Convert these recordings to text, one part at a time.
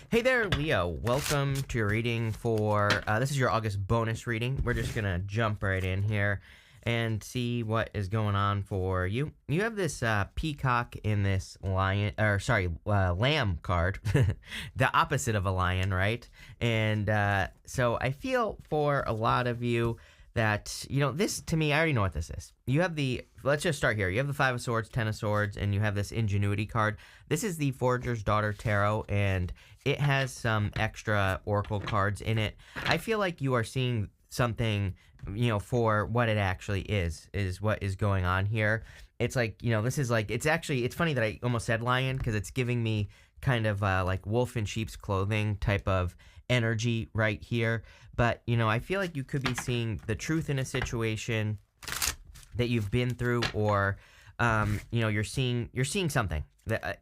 Hey there, Leo. Welcome to your reading for this is your August bonus reading. We're just gonna jump right in here and see what is going on for you. You have this peacock in this lamb card, the opposite of a lion, right? And so I feel for a lot of you that this to me, I already know what this is. You have let's just start here. You have the Five of Swords, Ten of Swords, and you have this Ingenuity card. This is the Forager's Daughter Tarot, and it has some extra oracle cards in it. I feel like you are seeing something, for what it actually is what is going on here. It's like, this is like, it's funny that I almost said lion because it's giving me kind of like wolf in sheep's clothing type of energy right here. But, I feel like you could be seeing the truth in a situation that you've been through, or, you're seeing something that,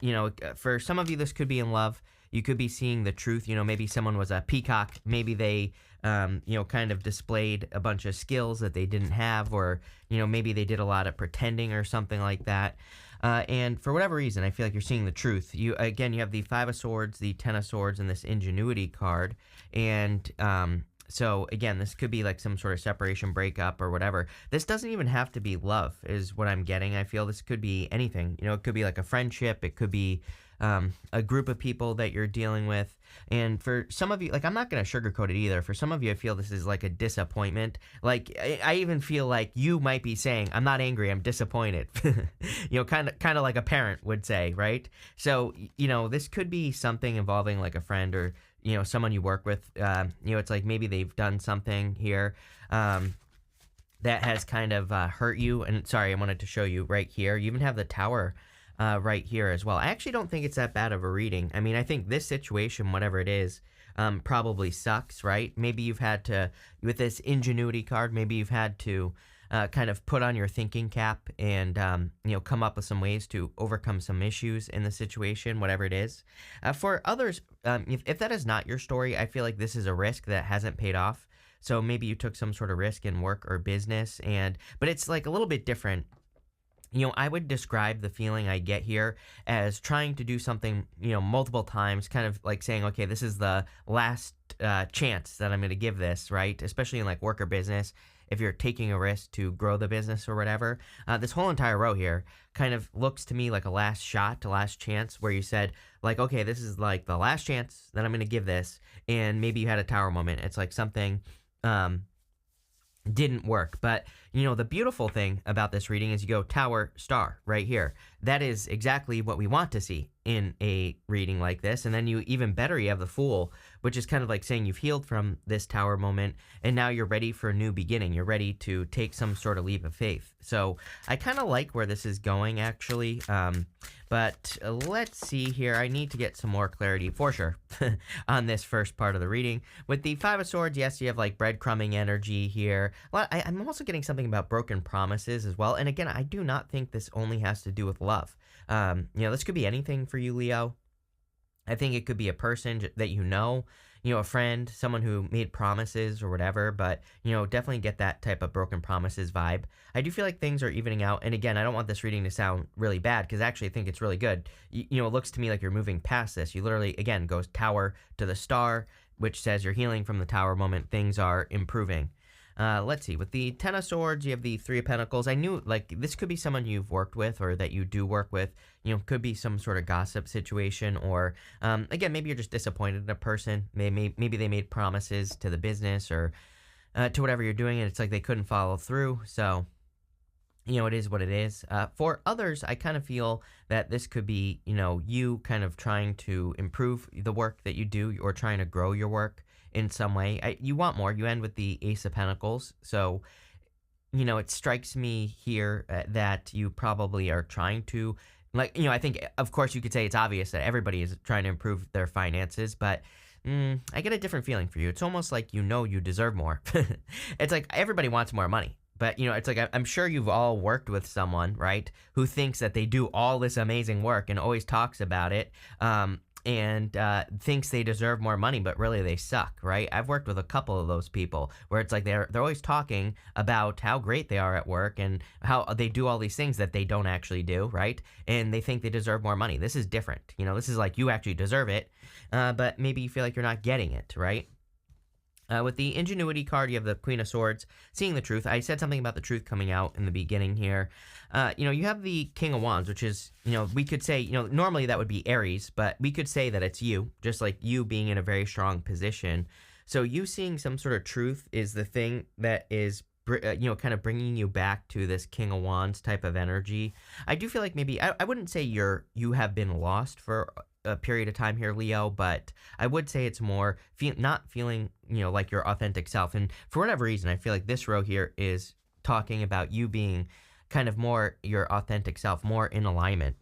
for some of you, this could be in love. You could be seeing the truth. Maybe someone was a peacock. Maybe they, kind of displayed a bunch of skills that they didn't have, or, maybe they did a lot of pretending or something like that. And for whatever reason, I feel like you're seeing the truth. You have the Five of Swords, the Ten of Swords, and this Ingenuity card. And so again, this could be like some sort of separation, breakup, or whatever. This doesn't even have to be love, is what I'm getting. I feel this could be anything. It could be like a friendship. It could be a group of people that you're dealing with. And for some of you, like, I'm not going to sugarcoat it either. For some of you, I feel this is like a disappointment. Like, I even feel like you might be saying, I'm not angry, I'm disappointed. Kind of like a parent would say, right? So, this could be something involving like a friend or, someone you work with. It's like maybe they've done something here that has kind of hurt you. And sorry, I wanted to show you right here. You even have the Tower right here as well. I actually don't think it's that bad of a reading. I mean, I think this situation, whatever it is, probably sucks, right? Maybe you've had to, with this Ingenuity card, maybe you've had to kind of put on your thinking cap and, come up with some ways to overcome some issues in the situation, whatever it is. For others, if that is not your story, I feel like this is a risk that hasn't paid off. So maybe you took some sort of risk in work or business, but it's like a little bit different. I would describe the feeling I get here as trying to do something, multiple times, kind of like saying, okay, this is the last chance that I'm going to give this, right? Especially in like work or business, if you're taking a risk to grow the business or whatever. This whole entire row here kind of looks to me like a last shot, a last chance, where you said, like, okay, this is like the last chance that I'm going to give this. And maybe you had a tower moment. It's like something didn't work. But the beautiful thing about this reading is you go Tower, Star right here. That is exactly what we want to see in a reading like this. And then even better, you have the Fool, which is kind of like saying you've healed from this Tower moment and now you're ready for a new beginning. You're ready to take some sort of leap of faith. So I kind of like where this is going, actually. But let's see here. I need to get some more clarity for sure on this first part of the reading. With the Five of Swords, yes, you have like breadcrumbing energy here. Well, I'm also getting something about broken promises as well. And again, I do not think this only has to do with love. This could be anything for you, Leo. I think it could be a person that a friend, someone who made promises or whatever, but, definitely get that type of broken promises vibe. I do feel like things are evening out. And again, I don't want this reading to sound really bad because I actually think it's really good. It looks to me like you're moving past this. You literally, again, goes Tower to the Star, which says you're healing from the Tower moment. Things are improving. Let's see. With the Ten of Swords, you have the Three of Pentacles. I knew, like, this could be someone you've worked with or that you do work with. Could be some sort of gossip situation, or, again, maybe you're just disappointed in a person. Maybe they made promises to the business or to whatever you're doing, and it's like they couldn't follow through. So, it is what it is. For others, I kind of feel that this could be, you kind of trying to improve the work that you do or trying to grow your work in some way. You want more. You end with the Ace of Pentacles. So, it strikes me here that you probably are trying to, like, I think, of course, you could say it's obvious that everybody is trying to improve their finances, but I get a different feeling for you. It's almost like you deserve more. It's like everybody wants more money. But, it's like I'm sure you've all worked with someone, right, who thinks that they do all this amazing work and always talks about it. and thinks they deserve more money, but really they suck, right? I've worked with a couple of those people where it's like they're always talking about how great they are at work and how they do all these things that they don't actually do, right? And they think they deserve more money. This is different. This is like you actually deserve it, but maybe you feel like you're not getting it, right? With the Ingenuity card, you have the Queen of Swords, seeing the truth. I said something about the truth coming out in the beginning here. You have the King of Wands, which is, we could say, normally that would be Aries, but we could say that it's you, just like you being in a very strong position. So you seeing some sort of truth is the thing that is kind of bringing you back to this King of Wands type of energy. I do feel like maybe, I wouldn't say you have been lost for a period of time here, Leo, but I would say it's more not feeling, like your authentic self. And for whatever reason, I feel like this row here is talking about you being kind of more your authentic self, more in alignment.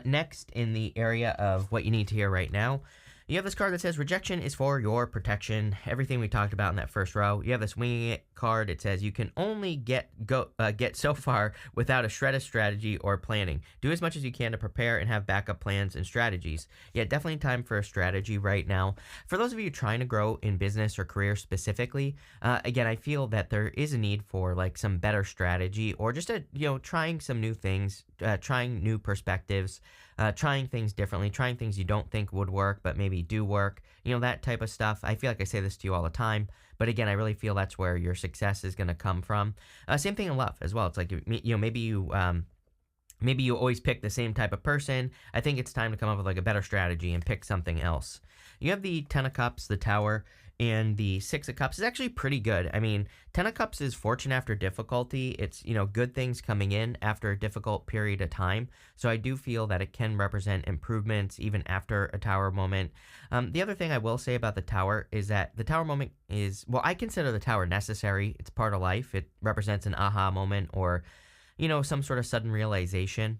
Next, in the area of what you need to hear right now, you have this card that says rejection is for your protection. Everything we talked about in that first row. You have this winging it card. It says you can only get so far without a shred of strategy or planning. Do as much as you can to prepare and have backup plans and strategies. Yeah, definitely time for a strategy right now. For those of you trying to grow in business or career specifically, again, I feel that there is a need for like some better strategy or just trying some new things, trying new perspectives. Trying things differently, trying things you don't think would work, but maybe do work, that type of stuff. I feel like I say this to you all the time, but again, I really feel that's where your success is going to come from. Same thing in love as well. It's like, maybe you always pick the same type of person. I think it's time to come up with like a better strategy and pick something else. You have the Ten of Cups, the Tower, and the Six of Cups is actually pretty good. I mean, Ten of Cups is fortune after difficulty. It's, good things coming in after a difficult period of time. So I do feel that it can represent improvements even after a Tower moment. The other thing I will say about the Tower is that the Tower moment is, well, I consider the Tower necessary. It's part of life. It represents an aha moment or, some sort of sudden realization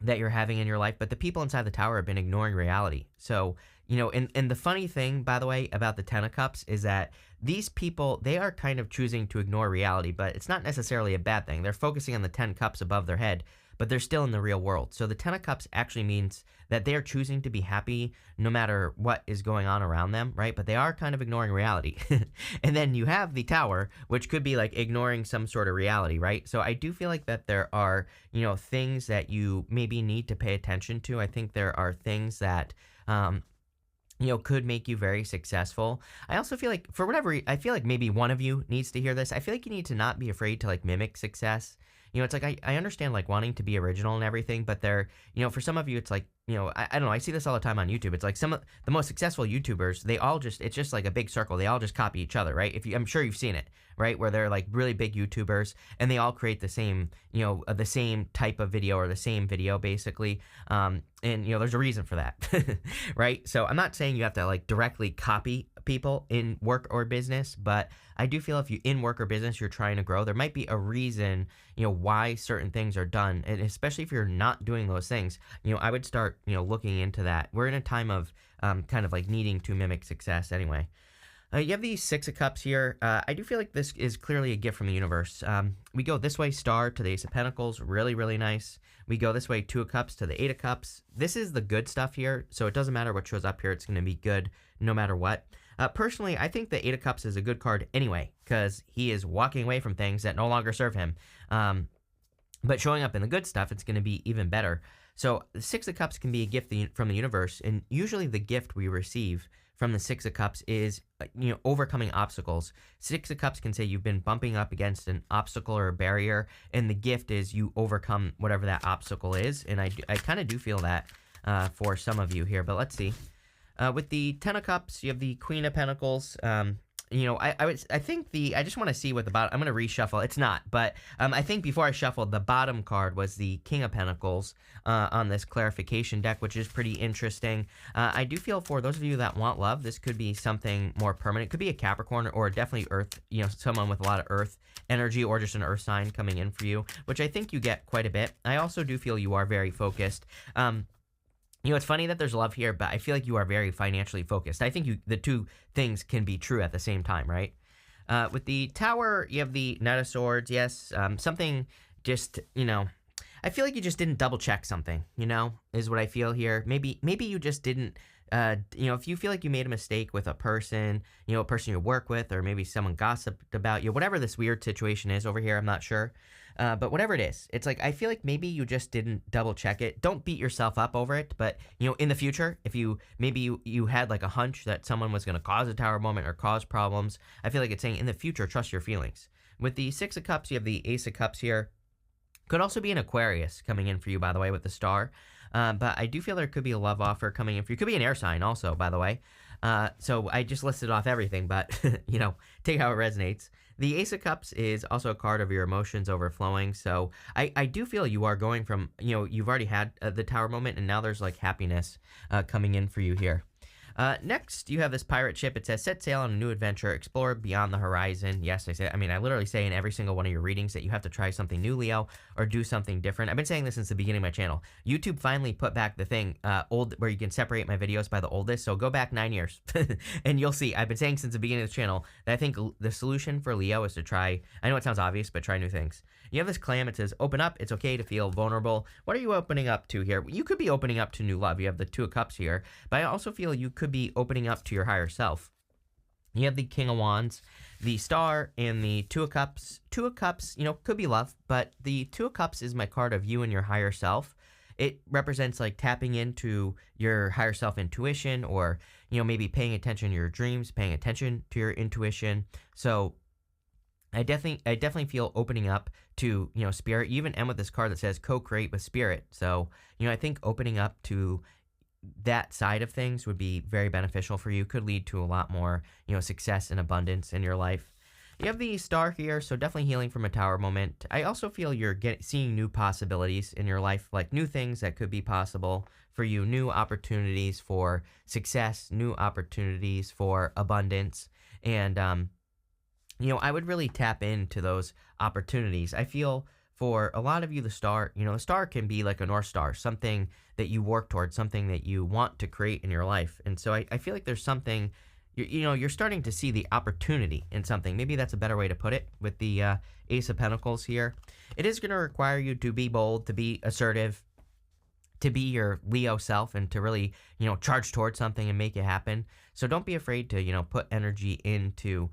that you're having in your life. But the people inside the Tower have been ignoring reality. So, and the funny thing, by the way, about the Ten of Cups is that these people, they are kind of choosing to ignore reality, but it's not necessarily a bad thing. They're focusing on the 10 cups above their head, but they're still in the real world. So the Ten of Cups actually means that they are choosing to be happy no matter what is going on around them, right? But they are kind of ignoring reality. And then you have the Tower, which could be like ignoring some sort of reality, right? So I do feel like that there are, things that you maybe need to pay attention to. I think there are things that, could make you very successful. I also feel like, for whatever I feel like maybe one of you needs to hear this. I feel like you need to not be afraid to like mimic success. It's like I understand like wanting to be original and everything, but for some of you, it's like, I don't know, I see this all the time on YouTube. It's like some of the most successful YouTubers, it's just like a big circle. They all just copy each other, right? I'm sure you've seen it, right? Where they're like really big YouTubers and they all create the same, the same type of video or the same video basically. And there's a reason for that, right? So I'm not saying you have to like directly copy people in work or business, but I do feel if you in work or business you're trying to grow, there might be a reason why certain things are done, and especially if you're not doing those things, I would start looking into that. We're in a time of kind of like needing to mimic success anyway. You have the Six of Cups here. I do feel like this is clearly a gift from the universe. We go this way, Star to the Ace of Pentacles, really, really nice. We go this way, Two of Cups to the Eight of Cups. This is the good stuff here, so it doesn't matter what shows up here. It's going to be good no matter what. Personally, I think the Eight of Cups is a good card anyway, because he is walking away from things that no longer serve him. But showing up in the good stuff, it's going to be even better. So the Six of Cups can be a gift from the universe, and usually the gift we receive from the Six of Cups is, overcoming obstacles. Six of Cups can say you've been bumping up against an obstacle or a barrier, and the gift is you overcome whatever that obstacle is. And I kind of do feel that for some of you here, but let's see. With the Ten of Cups, you have the Queen of Pentacles. I just want to see what the bottom. I'm going to reshuffle. It's not, but I think before I shuffled, the bottom card was the King of Pentacles on this clarification deck, which is pretty interesting. I do feel for those of you that want love, this could be something more permanent. It could be a Capricorn or definitely Earth. Someone with a lot of Earth energy or just an Earth sign coming in for you, which I think you get quite a bit. I also do feel you are very focused. It's funny that there's love here, but I feel like you are very financially focused. I think the two things can be true at the same time, right? With the Tower, you have the Knight of Swords. Yes, something just, I feel like you just didn't double check something, is what I feel here. Maybe you just didn't, if you feel like you made a mistake with a person, a person you work with, or maybe someone gossiped about you, whatever this weird situation is over here, I'm not sure. But whatever it is, it's like, I feel like maybe you just didn't double check it. Don't beat yourself up over it. But, in the future, if you had like a hunch that someone was going to cause a tower moment or cause problems, I feel like it's saying in the future, trust your feelings. With the Six of Cups, you have the Ace of Cups here. Could also be an Aquarius coming in for you, by the way, with the star. But I do feel there could be a love offer coming in for you. Could be an air sign also, by the way. So I just listed off everything, but, take how it resonates. The Ace of Cups is also a card of your emotions overflowing. So I do feel you are going from, you've already had the tower moment, and now there's like happiness coming in for you here. Next, you have this pirate ship. It says, set sail on a new adventure, explore beyond the horizon. Yes, I literally say in every single one of your readings that you have to try something new, Leo, or do something different. I've been saying this since the beginning of my channel. YouTube finally put back the thing, old, where you can separate my videos by the oldest. So go back 9 years and you'll see. I've been saying since the beginning of the channel that I think the solution for Leo is to try, I know it sounds obvious, but try new things. You have this clam. It says, open up. It's okay to feel vulnerable. What are you opening up to here? You could be opening up to new love. You have the Two of Cups here, but I also feel you could be opening up to your higher self. You have the King of Wands, the Star, and the Two of Cups. Two of Cups, could be love, but the Two of Cups is my card of you and your higher self. It represents like tapping into your higher self intuition, or, maybe paying attention to your dreams, paying attention to your intuition. So I definitely feel opening up to, spirit. You even end with this card that says co-create with spirit. So, I think opening up to that side of things would be very beneficial for you. Could lead to a lot more, success and abundance in your life. You have the Star here, so definitely healing from a tower moment. I also feel you're seeing new possibilities in your life, like new things that could be possible for you, new opportunities for success, new opportunities for abundance. And, I would really tap into those opportunities. I feel for a lot of you, the star can be like a North Star, something that you work towards, something that you want to create in your life. And so I feel like there's something, you're starting to see the opportunity in something. Maybe that's a better way to put it with the Ace of Pentacles here. It is going to require you to be bold, to be assertive, to be your Leo self, and to really, charge towards something and make it happen. So don't be afraid to, put energy into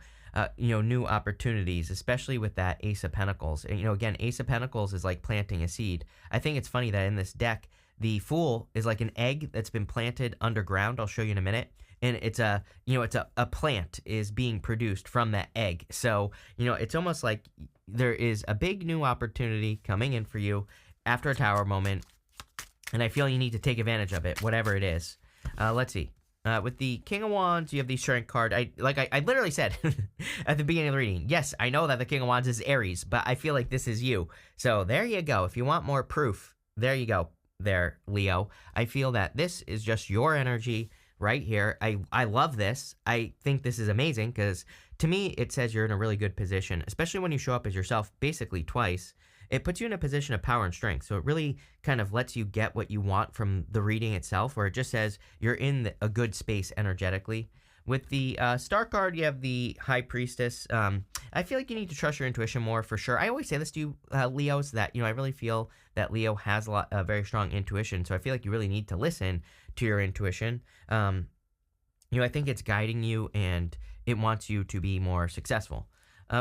new opportunities, especially with that Ace of Pentacles. And, again, Ace of Pentacles is like planting a seed. I think it's funny that in this deck, the Fool is like an egg that's been planted underground. I'll show you in a minute. And it's a plant is being produced from that egg. So, it's almost like there is a big new opportunity coming in for you after a tower moment. And I feel you need to take advantage of it, whatever it is. Let's see. With the King of Wands, you have the Strength card. I literally said at the beginning of the reading, yes, I know that the King of Wands is Aries, but I feel like this is you. So there you go. If you want more proof, there you go. There, Leo. I feel that this is just your energy right here. I love this. I think this is amazing because to me, it says you're in a really good position, especially when you show up as yourself basically twice. It puts you in a position of power and strength. So it really kind of lets you get what you want from the reading itself, where it just says you're in a good space energetically. With the Star card, you have the High Priestess. I feel like you need to trust your intuition more for sure. I always say this to you, Leos, that, I really feel that Leo has a very strong intuition. So I feel like you really need to listen to your intuition. I think it's guiding you and it wants you to be more successful.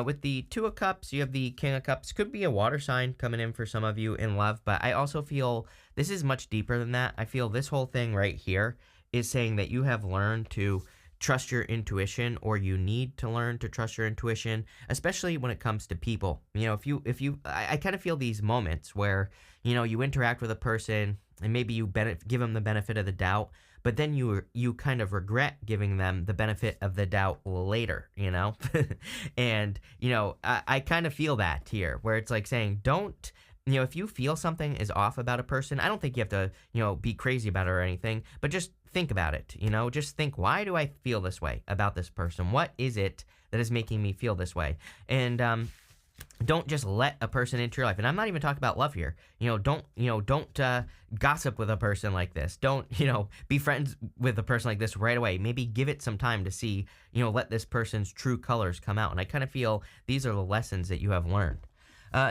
With the Two of Cups, you have the King of Cups. Could be a water sign coming in for some of you in love, but I also feel this is much deeper than that. I feel this whole thing right here is saying that you have learned to trust your intuition, or you need to learn to trust your intuition, especially when it comes to people. I kind of feel these moments where, you interact with a person and maybe you give them the benefit of the doubt, but then you kind of regret giving them the benefit of the doubt later, and, I kind of feel that here, where it's like saying, don't, if you feel something is off about a person, I don't think you have to, be crazy about it or anything, but just think about it, just think, why do I feel this way about this person? What is it that is making me feel this way? And, don't just let a person into your life. And I'm not even talking about love here. Don't gossip with a person like this. Don't, be friends with a person like this right away. Maybe give it some time to see, let this person's true colors come out. And I kind of feel these are the lessons that you have learned.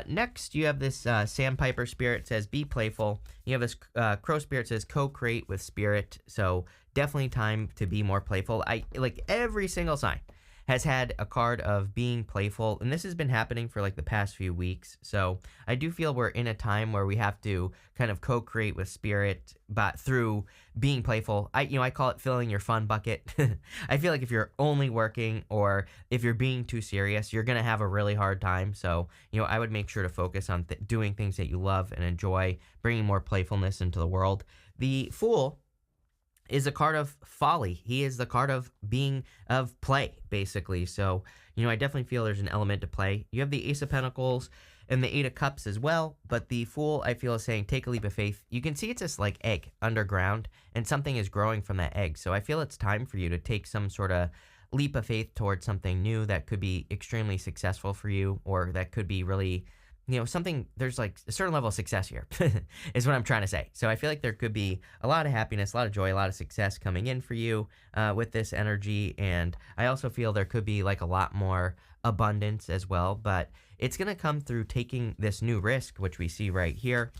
Next, you have this Sandpiper spirit says, be playful. You have this Crow spirit says, co-create with spirit. So definitely time to be more playful. I like every single sign has had a card of being playful, and this has been happening for like the past few weeks. So I do feel we're in a time where we have to kind of co-create with spirit, but through being playful. I call it filling your fun bucket. I feel like if you're only working or if you're being too serious, you're gonna have a really hard time. So I would make sure to focus on doing things that you love and enjoy, bringing more playfulness into the world. The Fool is a card of folly. He is the card of play, basically. So, I definitely feel there's an element to play. You have the Ace of Pentacles and the Eight of Cups as well, but the Fool, I feel, is saying take a leap of faith. You can see it's this like egg underground, and something is growing from that egg. So I feel it's time for you to take some sort of leap of faith towards something new that could be extremely successful for you, or that could be really something, there's like a certain level of success here is what I'm trying to say. So I feel like there could be a lot of happiness, a lot of joy, a lot of success coming in for you with this energy. And I also feel there could be like a lot more abundance as well, but it's going to come through taking this new risk, which we see right here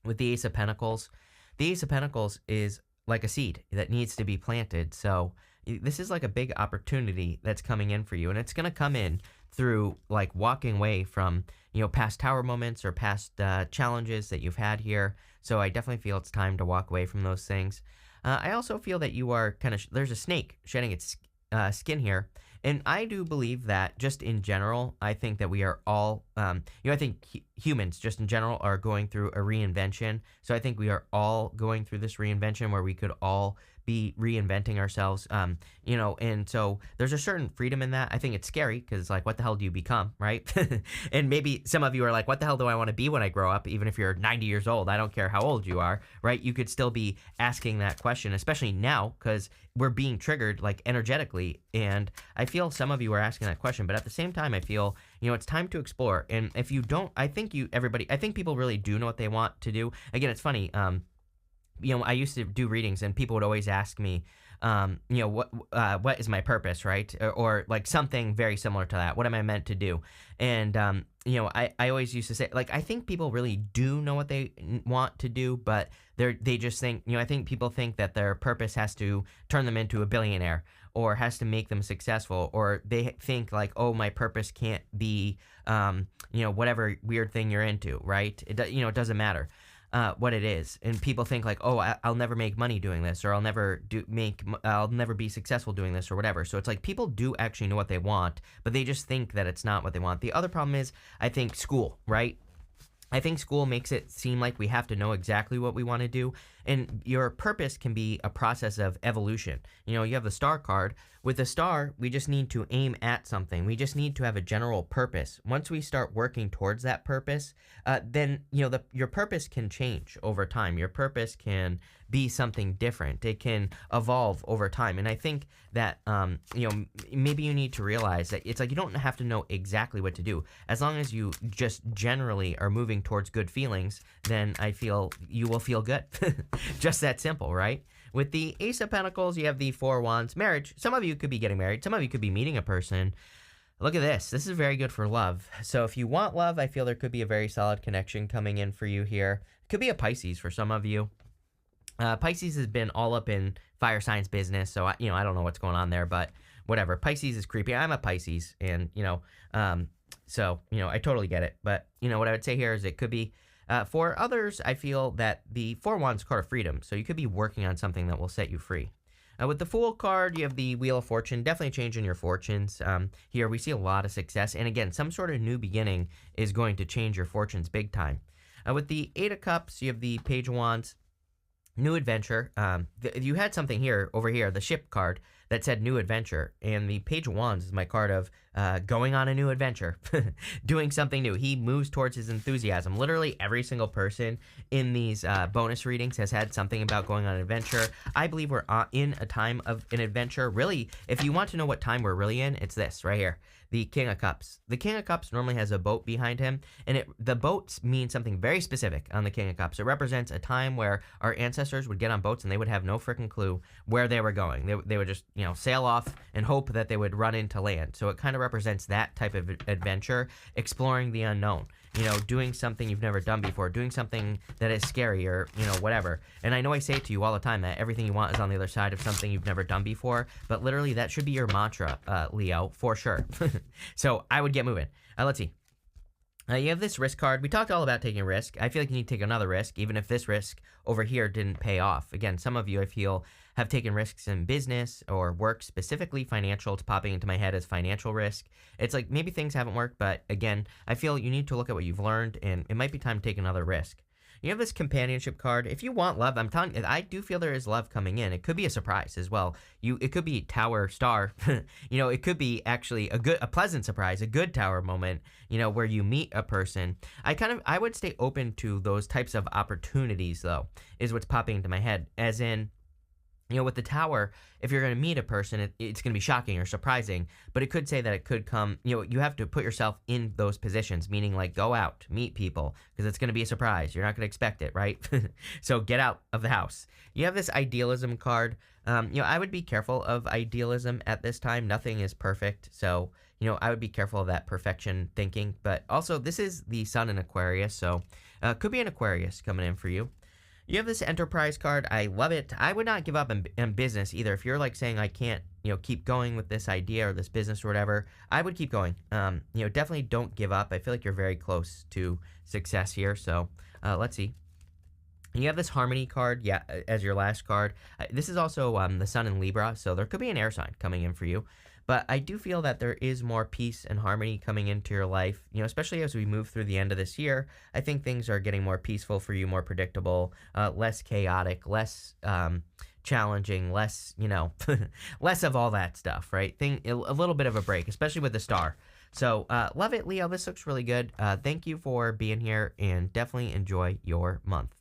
with the Ace of Pentacles. The Ace of Pentacles is like a seed that needs to be planted. So this is like a big opportunity that's coming in for you, and it's going to come in through like walking away from past tower moments or past challenges that you've had here. So I definitely feel it's time to walk away from those things. I also feel that you are there's a snake shedding its skin here, and I do believe that just in general, I think that we are all I think humans just in general are going through a reinvention. So I think we are all going through this reinvention where we could all be reinventing ourselves, and so there's a certain freedom in that. I think it's scary because it's like, what the hell do you become, right? And maybe some of you are like, what the hell do I want to be when I grow up? Even if you're 90 years old, I don't care how old you are, right? You could still be asking that question, especially now because we're being triggered like energetically. And I feel some of you are asking that question, but at the same time, I feel, it's time to explore. And if you don't, I think people really do know what they want to do. Again, it's funny. I used to do readings, and people would always ask me, what is my purpose, right? Or like something very similar to that. What am I meant to do? And, I always used to say, like, I think people really do know what they want to do, but they just think, I think people think that their purpose has to turn them into a billionaire or has to make them successful, or they think like, oh, my purpose can't be, whatever weird thing you're into, right? It doesn't matter what it is. And people think like, oh, I'll never make money doing this, or I'll never be successful doing this, or whatever. So it's like people do actually know what they want, but they just think that it's not what they want. The other problem is, I think school, right? I think school makes it seem like we have to know exactly what we want to do. And your purpose can be a process of evolution. You have the star card. With the star, we just need to aim at something. We just need to have a general purpose. Once we start working towards that purpose, then your purpose can change over time. Your purpose can be something different. It can evolve over time. And I think that maybe you need to realize that it's like you don't have to know exactly what to do. As long as you just generally are moving towards good feelings, then I feel you will feel good. Just that simple, right? With the Ace of Pentacles, you have the Four Wands. Marriage. Some of you could be getting married. Some of you could be meeting a person. Look at this. This is very good for love. So if you want love, I feel there could be a very solid connection coming in for you here. It could be a Pisces for some of you. Pisces has been all up in fire signs business, so I don't know what's going on there, but whatever. Pisces is creepy. I'm a Pisces, and so I totally get it. But what I would say here is it could be. For others, I feel that the Four Wands card of freedom, so you could be working on something that will set you free. With the Fool card, you have the Wheel of Fortune, definitely changing your fortunes. Here we see a lot of success, and again, some sort of new beginning is going to change your fortunes big time. With the Eight of Cups, you have the Page of Wands, new adventure. You had something here, over here, the Ship card, that said new adventure, and the Page of Wands is my card of going on a new adventure, doing something new. He moves towards his enthusiasm. Literally every single person in these bonus readings has had something about going on an adventure. I believe we're in a time of an adventure. Really, if you want to know what time we're really in, it's this right here. The King of Cups. The King of Cups normally has a boat behind him, and the boats mean something very specific on the King of Cups. It represents a time where our ancestors processors would get on boats and they would have no freaking clue where they were going. They would just, sail off and hope that they would run into land. So it kind of represents that type of adventure, exploring the unknown. Doing something you've never done before, doing something that is scary or, whatever. And I know I say it to you all the time that everything you want is on the other side of something you've never done before, but literally that should be your mantra, Leo, for sure. So I would get moving. Let's see. You have this risk card. We talked all about taking a risk. I feel like you need to take another risk, even if this risk over here didn't pay off. Again, some of you, I feel, have taken risks in business or work, specifically financial. It's popping into my head as financial risk. It's like maybe things haven't worked, but again, I feel you need to look at what you've learned, and it might be time to take another risk. You have this companionship card. If you want love, I'm telling you, I do feel there is love coming in. It could be a surprise as well. It could be tower star. It could be actually a pleasant surprise, a good tower moment, where you meet a person. I would stay open to those types of opportunities, though, is what's popping into my head. As in, with the tower, if you're going to meet a person, it's going to be shocking or surprising, but it could say that it could come, you have to put yourself in those positions, meaning like go out, meet people, because it's going to be a surprise. You're not going to expect it, right? So get out of the house. You have this idealism card. I would be careful of idealism at this time. Nothing is perfect. So, I would be careful of that perfection thinking, but also this is the sun in Aquarius. So, could be an Aquarius coming in for you. You have this enterprise card. I love it. I would not give up in business either. If you're like saying I can't, keep going with this idea or this business or whatever, I would keep going. Definitely don't give up. I feel like you're very close to success here. So let's see. You have this harmony card, as your last card. This is also the sun in Libra, so there could be an air sign coming in for you. But I do feel that there is more peace and harmony coming into your life, especially as we move through the end of this year. I think things are getting more peaceful for you, more predictable, less chaotic, less challenging, less, less of all that stuff, right? A little bit of a break, especially with the star. So love it, Leo. This looks really good. Thank you for being here, and definitely enjoy your month.